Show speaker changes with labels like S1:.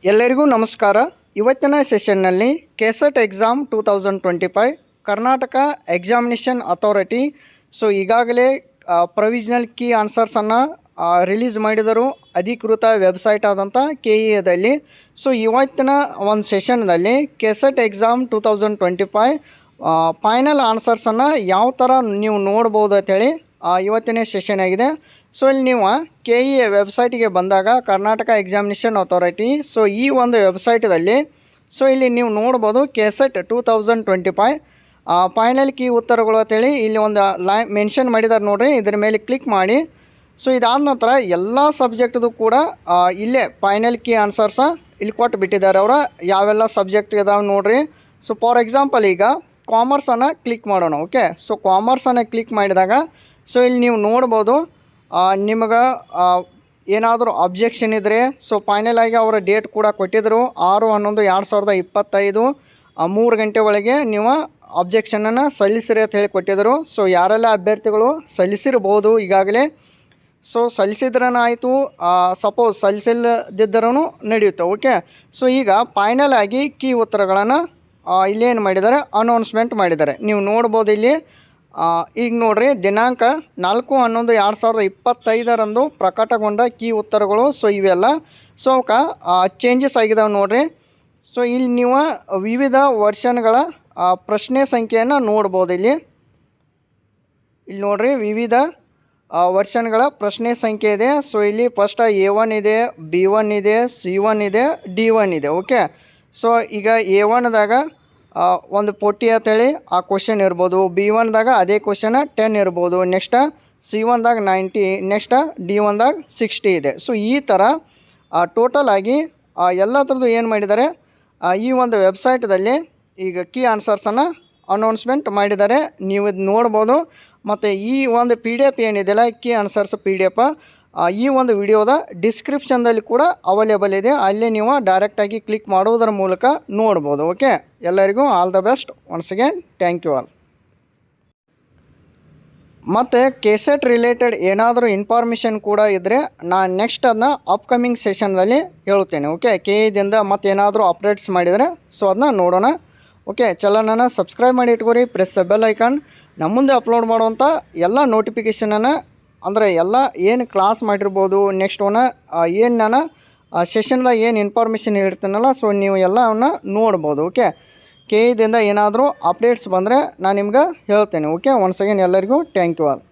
S1: ಎಲ್ಲರಿಗೂ ನಮಸ್ಕಾರ. ಇವತ್ತಿನ ಸೆಷನ್ನಲ್ಲಿ KCET exam 2025 Karnataka examination authority ಈಗಾಗಲೇ ಪ್ರೊವಿಷನಲ್ ಕೀ ಆನ್ಸರ್ಸನ್ನು ರಿಲೀಸ್ ಮಾಡಿದರು ಅಧಿಕೃತ ವೆಬ್ಸೈಟ್ ಆದಂಥ KEAದಲ್ಲಿ. ಇವತ್ತಿನ ಒಂದು ಸೆಷನ್ನಲ್ಲಿ ಕೆಸೆಟ್ ಎಕ್ಸಾಮ್ 2025 ಫೈನಲ್ ಆನ್ಸರ್ಸನ್ನು ಯಾವ ಥರ ನೀವು ನೋಡ್ಬೋದು ಅಂತೇಳಿ ಇವತ್ತಿನ ಸೆಷನ್ ಆಗಿದೆ. ಇಲ್ಲಿ ನೀವು KEA ವೆಬ್ಸೈಟಿಗೆ ಬಂದಾಗ ಕರ್ನಾಟಕ ಎಕ್ಸಾಮಿನೇಷನ್ ಅಥಾರಿಟಿ ಈ ಒಂದು ವೆಬ್ಸೈಟಲ್ಲಿ ಇಲ್ಲಿ ನೀವು ನೋಡ್ಬೋದು ಕೆಸೆಟ್ 2025 ಫೈನಲ್ ಕೀ ಉತ್ತರಗಳು ಅಂತೇಳಿ ಇಲ್ಲಿ ಒಂದು ಮೆನ್ಷನ್ ಮಾಡಿದ್ದಾರೆ ನೋಡಿರಿ. ಇದರ ಮೇಲೆ ಕ್ಲಿಕ್ ಮಾಡಿ ಇದಾದ ನಂತರ ಎಲ್ಲ ಸಬ್ಜೆಕ್ಟ್ದು ಕೂಡ ಇಲ್ಲೇ ಫೈನಲ್ ಕೀ ಆನ್ಸರ್ಸ ಇಲ್ಲಿ ಕೊಟ್ಟು ಬಿಟ್ಟಿದ್ದಾರೆ. ಅವರ ಯಾವೆಲ್ಲ ಸಬ್ಜೆಕ್ಟ್ ಇದಾವೆ ನೋಡಿರಿ. ಫಾರ್ ಎಕ್ಸಾಂಪಲ್ ಈಗ ಕಾಮರ್ಸನ್ನು ಕ್ಲಿಕ್ ಮಾಡೋಣ. ಓಕೆ, ಕಾಮರ್ಸನ್ನು ಕ್ಲಿಕ್ ಮಾಡಿದಾಗ ಇಲ್ಲಿ ನೀವು ನೋಡ್ಬೋದು ನಿಮಗೆ ಏನಾದರೂ ಅಬ್ಜೆಕ್ಷನ್ ಇದ್ದರೆ ಫೈನಲ್ ಆಗಿ ಅವರ ಡೇಟ್ ಕೂಡ ಕೊಟ್ಟಿದ್ದರು 6/11/2025 3 ಗಂಟೆ ಒಳಗೆ ನೀವು ಅಬ್ಜೆಕ್ಷನನ್ನು ಸಲ್ಲಿಸಿರಿ ಅಂತ ಹೇಳಿ ಕೊಟ್ಟಿದ್ದರು. ಯಾರೆಲ್ಲ ಅಭ್ಯರ್ಥಿಗಳು ಸಲ್ಲಿಸಿರ್ಬೋದು ಈಗಾಗಲೇ ಸಲ್ಲಿಸಿದ್ರನ ಆಯಿತು, ಸಪೋಸ್ ಸಲ್ಲಿಸಲ್ದಿದ್ದರೂ ನಡೆಯುತ್ತೆ. ಓಕೆ, ಈಗ ಫೈನಲ್ ಆಗಿ ಕೀ ಉತ್ತರಗಳನ್ನು ಇಲ್ಲೇನು ಮಾಡಿದ್ದಾರೆ, ಅನೌನ್ಸ್ಮೆಂಟ್ ಮಾಡಿದ್ದಾರೆ. ನೀವು ನೋಡ್ಬೋದು ಇಲ್ಲಿ ಈಗ ನೋಡಿರಿ, ದಿನಾಂಕ 4/11/2025 ಪ್ರಕಟಗೊಂಡ ಕೀ ಉತ್ತರಗಳು ಇವೆಲ್ಲ ಅವಕ್ಕೆ ಚೇಂಜಸ್ ಆಗಿದಾವೆ ನೋಡಿರಿ. ಇಲ್ಲಿ ನೀವು ವಿವಿಧ ವರ್ಷನ್ಗಳ ಪ್ರಶ್ನೆ ಸಂಖ್ಯೆಯನ್ನು ನೋಡ್ಬೋದು. ಇಲ್ಲಿ ನೋಡಿರಿ, ವಿವಿಧ ವರ್ಷನ್ಗಳ ಪ್ರಶ್ನೆ ಸಂಖ್ಯೆ ಇದೆ. ಇಲ್ಲಿ ಫಸ್ಟ್ A1 ಇದೆ, B1 ಇದೆ, C1 ಇದೆ, D1 ಇದೆ. ಓಕೆ, ಈಗ A1ದಾಗ ಒಂದು 40 ಅಂತೇಳಿ ಆ ಕ್ವಶನ್ ಇರ್ಬೋದು, B1ದಾಗ ಅದೇ ಕ್ವಶನ್ 10 ಇರ್ಬೋದು, ನೆಕ್ಸ್ಟ್ C1ದಾಗ 90, ನೆಕ್ಸ್ಟ್ D1ದಾಗ 60 ಇದೆ. ಈ ಥರ ಟೋಟಲ್ ಆಗಿ ಎಲ್ಲ ಥರದ್ದು ಏನು ಮಾಡಿದ್ದಾರೆ ಈ ಒಂದು ವೆಬ್ಸೈಟಲ್ಲಿ ಈಗ ಕೀ ಆನ್ಸರ್ಸನ್ನು ಅನೌನ್ಸ್ಮೆಂಟ್ ಮಾಡಿದ್ದಾರೆ. ನೀವು ಇದು ನೋಡ್ಬೋದು. ಮತ್ತು ಈ ಒಂದು PDF ಏನಿದೆಯಲ್ಲ, ಕೀ ಆನ್ಸರ್ಸ್ PDF ಈ ಒಂದು ವಿಡಿಯೋದ ಡಿಸ್ಕ್ರಿಪ್ಷನ್ದಲ್ಲಿ ಕೂಡ ಅವೈಲೇಬಲ್ ಇದೆ. ಅಲ್ಲೇ ನೀವು ಡೈರೆಕ್ಟಾಗಿ ಕ್ಲಿಕ್ ಮಾಡೋದರ ಮೂಲಕ ನೋಡ್ಬೋದು. ಓಕೆ, ಎಲ್ಲರಿಗೂ all the best. Once again thank you all. ಮತ್ತು ಕೆಸೆಟ್ ರಿಲೇಟೆಡ್ ಏನಾದರೂ ಇನ್ಫಾರ್ಮೇಷನ್ ಕೂಡ ಇದ್ದರೆ ನಾನು ನೆಕ್ಸ್ಟ್ ಅದನ್ನ ಅಪ್ಕಮಿಂಗ್ ಸೆಷನ್ದಲ್ಲಿ ಹೇಳ್ತೇನೆ. ಓಕೆ, KEದಿಂದ ಮತ್ತು ಏನಾದರೂ ಅಪ್ಡೇಟ್ಸ್ ಮಾಡಿದರೆ ಅದನ್ನ ನೋಡೋಣ. ಓಕೆ, ಚಾನಲನ್ನು ಸಬ್ಸ್ಕ್ರೈಬ್ ಮಾಡಿ ಇಟ್ಕೋರಿ, ಪ್ರೆಸ್ ದ ಬೆಲ್ ಐಕಾನ್. ನಮ್ಮ ಮುಂದೆ ಅಪ್ಲೋಡ್ ಮಾಡುವಂಥ ಎಲ್ಲ ನೋಟಿಫಿಕೇಷನನ್ನು ಅಂದರೆ ಎಲ್ಲ ಏನು ಕ್ಲಾಸ್ ಮಾಡಿರ್ಬೋದು, ನೆಕ್ಸ್ಟ್ ಏನು ನಾನು ಸೆಷನ್ದಾಗ ಏನು ಇನ್ಫಾರ್ಮೇಷನ್ ಹೇಳ್ತೀನಲ್ಲ ನೀವು ಎಲ್ಲವನ್ನು ನೋಡ್ಬೋದು. ಓಕೆ, KEದಿಂದ ಏನಾದರೂ ಅಪ್ಡೇಟ್ಸ್ ಬಂದರೆ ನಾನು ನಿಮ್ಗೆ ಹೇಳ್ತೇನೆ. ಓಕೆ, ಒನ್ಸ್ ಅಗೇನ್ ಎಲ್ಲರಿಗೂ ಥ್ಯಾಂಕ್ ಯು ಆಲ್.